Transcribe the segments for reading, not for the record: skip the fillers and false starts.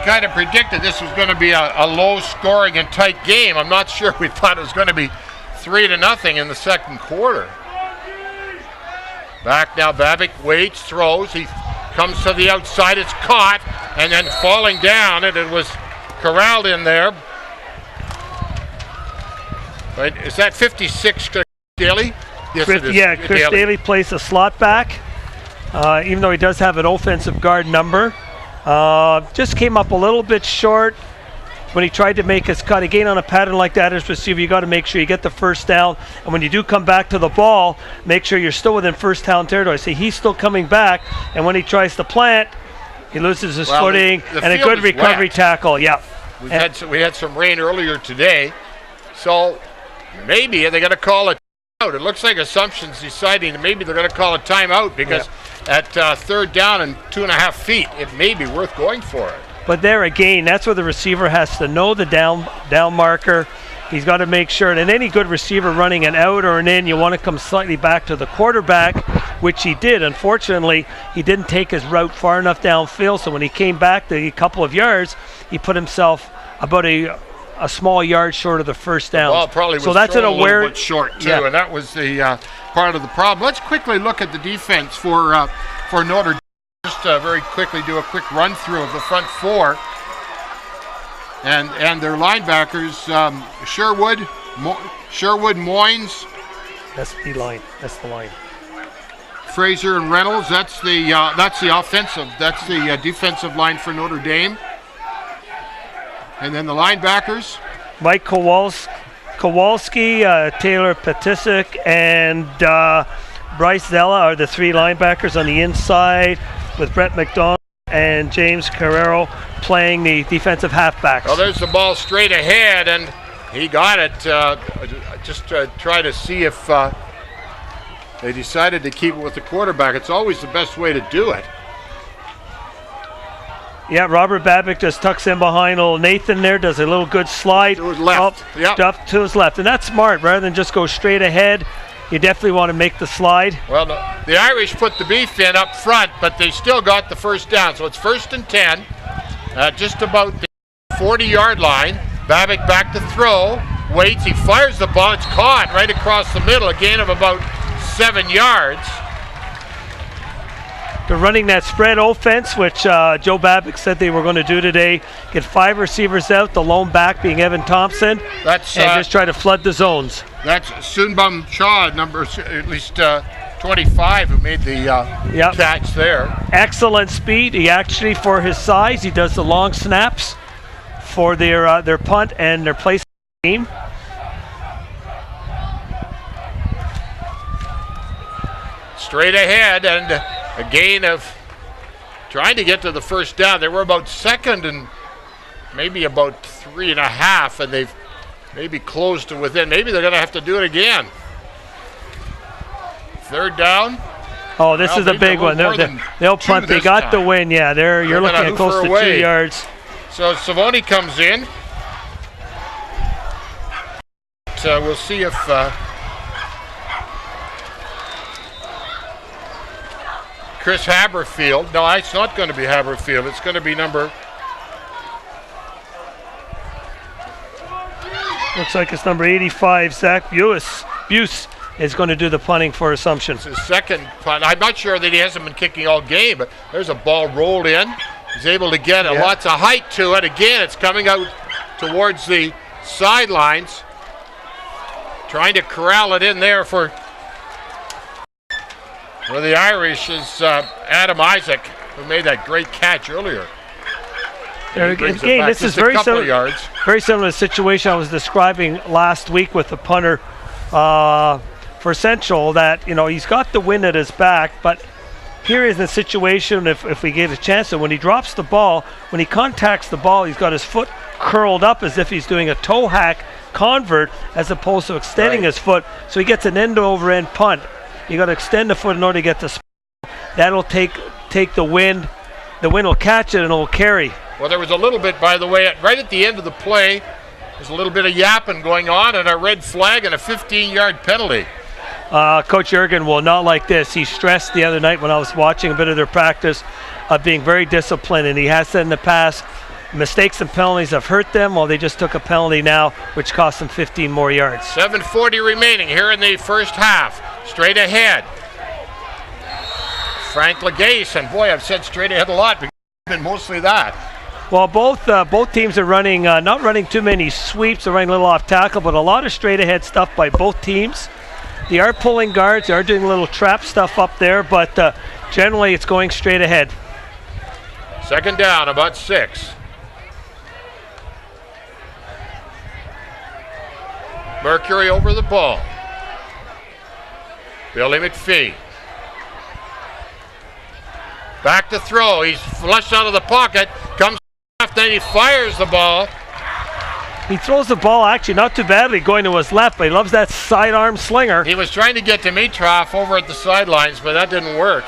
kind of predicted this was going to be a low-scoring and tight game. I'm not sure we thought it was going to be 3-0 in the second quarter. Back now, Babic waits, throws. He comes to the outside. It's caught, and then falling down, and it was corralled in there. Right, is that 56 Daly? Yes, it is. Yeah, Chris Daly plays the slot back, even though he does have an offensive guard number. Just came up a little bit short when he tried to make his cut. Again, on a pattern like that as receiver, you got to make sure you get the first down. And when you do come back to the ball, make sure you're still within first down territory. See, he's still coming back, and when he tries to plant, he loses his footing, the and a good recovery tackle. Yeah. We had some rain earlier today, so maybe they're going to call it out. It looks like Assumption's deciding that maybe they're going to call a timeout because at third down and 2.5 feet, it may be worth going for it. But there again, that's where the receiver has to know the down marker. He's got to make sure that any good receiver running an out or an in, you want to come slightly back to the quarterback, which he did. Unfortunately, he didn't take his route far enough downfield, so when he came back a couple of yards, he put himself about a small yard short of the first down. Well, probably was that's an aware, a little bit short too, and that was the part of the problem. Let's quickly look at the defense for Notre Dame. Just very quickly do a quick run through of the front four and their linebackers. Sherwood, Moynes. That's the line. That's the line. Fraser and Reynolds. That's the offensive. That's the defensive line for Notre Dame. And then the linebackers. Mike Kowalski, Taylor Petisic, and Bryce Zella are the three linebackers on the inside, with Brett McDonald and James Carrero playing the defensive halfbacks. Well, there's the ball straight ahead, and he got it. Just try to see if they decided to keep it with the quarterback. It's always the best way to do it. Yeah, Robert Babic just tucks in behind old Nathan there, does a little good slide. To his left. Up to his left. And that's smart. Rather than just go straight ahead, you definitely want to make the slide. Well, the Irish put the beef in up front, but they still got the first down. So it's 1st and 10, just about the 40-yard line. Babic back to throw. Waits, he fires the ball. It's caught right across the middle, a gain of about 7 yards. They're running that spread offense, which Joe Babic said they were going to do today. Get 5 receivers out, the lone back being Evan Thompson, and just try to flood the zones. That's Sunbum Shaw, number at least 25, who made the catch there. Excellent speed. He actually, for his size, he does the long snaps for their punt and their place team. Straight ahead, and a gain of trying to get to the first down. They were about second and maybe about 3.5, and they've maybe closed to within. Maybe they're going to have to do it again. Third down. Oh, this is a big one. They'll punt. They got the win. Yeah, you're looking at close to 2 yards. So Savoni comes in. So we'll see if Chris Haberfield. No, it's not going to be Haberfield. It's going to be looks like it's number 85, Zach Buse is going to do the punting for Assumption. It's his second punt. I'm not sure that he hasn't been kicking all game, but there's a ball rolled in. He's able to get lots of height to it. Again, it's coming out towards the sidelines. Trying to corral it in there for the Irish is Adam Isaac, who made that great catch earlier. Again, this is very similar to the situation I was describing last week with the punter for Central, that he's got the wind at his back, but here is the situation if we get a chance. And when he drops the ball, when he contacts the ball, he's got his foot curled up as if he's doing a toe hack convert as opposed to extending his foot, so he gets an end-over-end punt. You got to extend the foot in order to get the spin. That'll take the wind. The wind will catch it and it'll carry. Well, there was a little bit, by the way, right at the end of the play, there's a little bit of yapping going on and a red flag and a 15-yard penalty. Coach Jurgen will not like this. He stressed the other night when I was watching a bit of their practice of being very disciplined, and he has said in the past, Mistakes and penalties have hurt them. Well, they just took a penalty now, which cost them 15 more yards. 7:40 remaining here in the first half. Straight ahead. Frank Legase, and boy, I've said straight ahead a lot, because it's been mostly that. Well, both teams are running, not running too many sweeps. They're running a little off tackle, but a lot of straight ahead stuff by both teams. They are pulling guards. They are doing a little trap stuff up there, but generally it's going straight ahead. Second down, about 6. Mercury over the ball. Billy McPhee. Back to throw. He's flushed out of the pocket. Comes left, then he fires the ball. He throws the ball actually not too badly going to his left, but he loves that sidearm slinger. He was trying to get Dimitrov over at the sidelines, but that didn't work.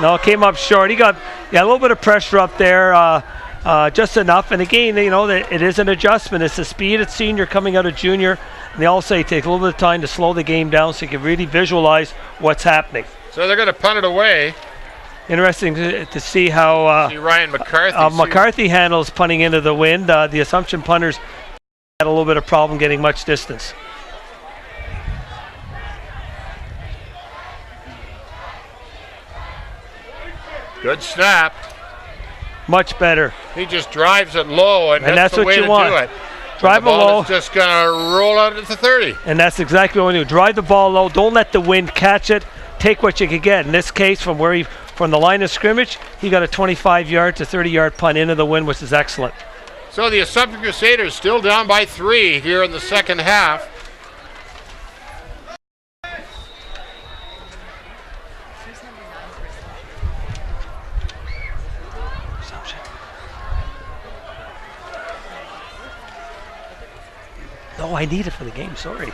No, it came up short. He got a little bit of pressure up there, just enough. And again, it is an adjustment. It's the speed at senior coming out of junior. And they all say take a little bit of time to slow the game down so you can really visualize what's happening. So they're going to punt it away. Interesting to see how Ryan McCarthy. McCarthy handles punting into the wind. The Assumption punters had a little bit of problem getting much distance. Good snap. Much better. He just drives it low, and that's the what way you to want. do it. Drive the it ball low. is just going to roll out at the 30. And that's exactly what we do. Drive the ball low. Don't let the wind catch it. Take what you can get. In this case, from the line of scrimmage, he got a 25-yard to 30-yard punt into the wind, which is excellent. So the Assumption Crusaders still down by 3 here in the second half. No, I need it for the game. Sorry.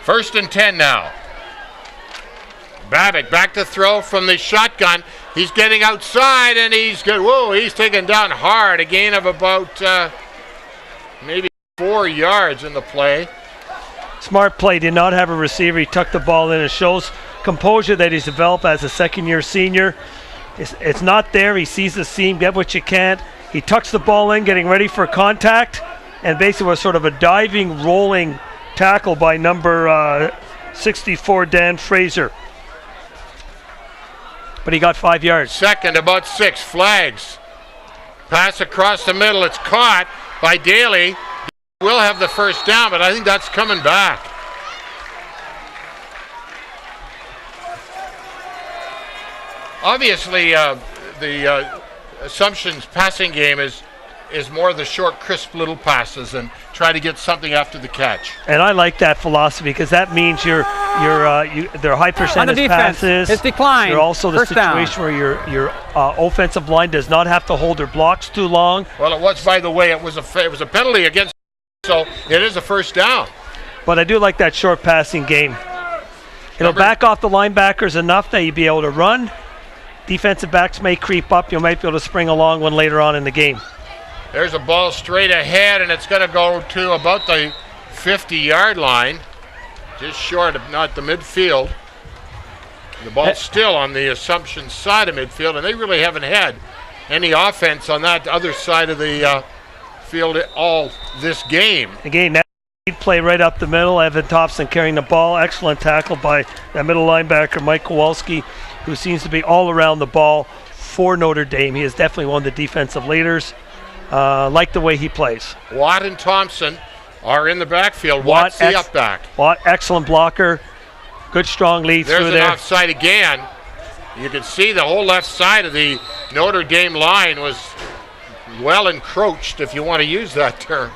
First and 10 now. Babbitt back to throw from the shotgun. He's getting outside, and he's good. Whoa, he's taken down hard. A gain of about maybe 4 yards in the play. Smart play. Did not have a receiver. He tucked the ball in. It shows composure that he's developed as a second-year senior. It's not there. He sees the seam, get what you can't. He tucks the ball in, getting ready for contact, and basically was sort of a diving, rolling tackle by number 64, Dan Fraser. But he got 5 yards. Second, about 6, flags. Pass across the middle. It's caught by Daly. He will have the first down, but I think that's coming back. Obviously, the Assumption's passing game is more the short, crisp little passes and try to get something after the catch. And I like that philosophy because that means they're high percentage passes. It's declined. You're also the First situation down. where your offensive line does not have to hold their blocks too long. Well, it was, by the way, it was a penalty against, so it is a first down. But I do like that short passing game. It'll back off the linebackers enough that you'll be able to run. Defensive backs may creep up. You might be able to spring along one later on in the game. There's a ball straight ahead, and it's going to go to about the 50-yard line, just short of not the midfield. The ball's still on the Assumption side of midfield, and they really haven't had any offense on that other side of the field all this game. Again, that play right up the middle. Evan Thompson carrying the ball. Excellent tackle by that middle linebacker, Mike Kowalski, who seems to be all around the ball for Notre Dame. He is definitely one of the defensive leaders. Like the way he plays. Watt and Thompson are in the backfield. Watt's the up back. Watt, excellent blocker. Good strong lead through there. There's an offside again. You can see the whole left side of the Notre Dame line was well encroached, if you want to use that term.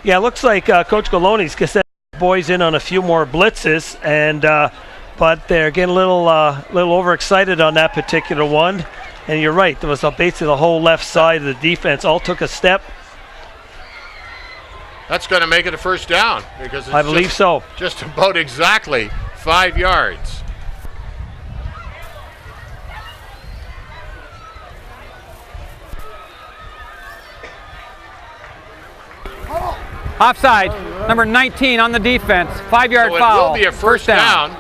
Yeah, it looks like Coach Gallone's going to send the boys in on a few more blitzes, and but they're getting a little overexcited on that particular one. And you're right, there was basically the whole left side of the defense all took a step. That's going to make it a first down because it's I believe so. Just about exactly 5 yards. Offside, number 19 on the defense. 5-yard so foul. It will be a first down.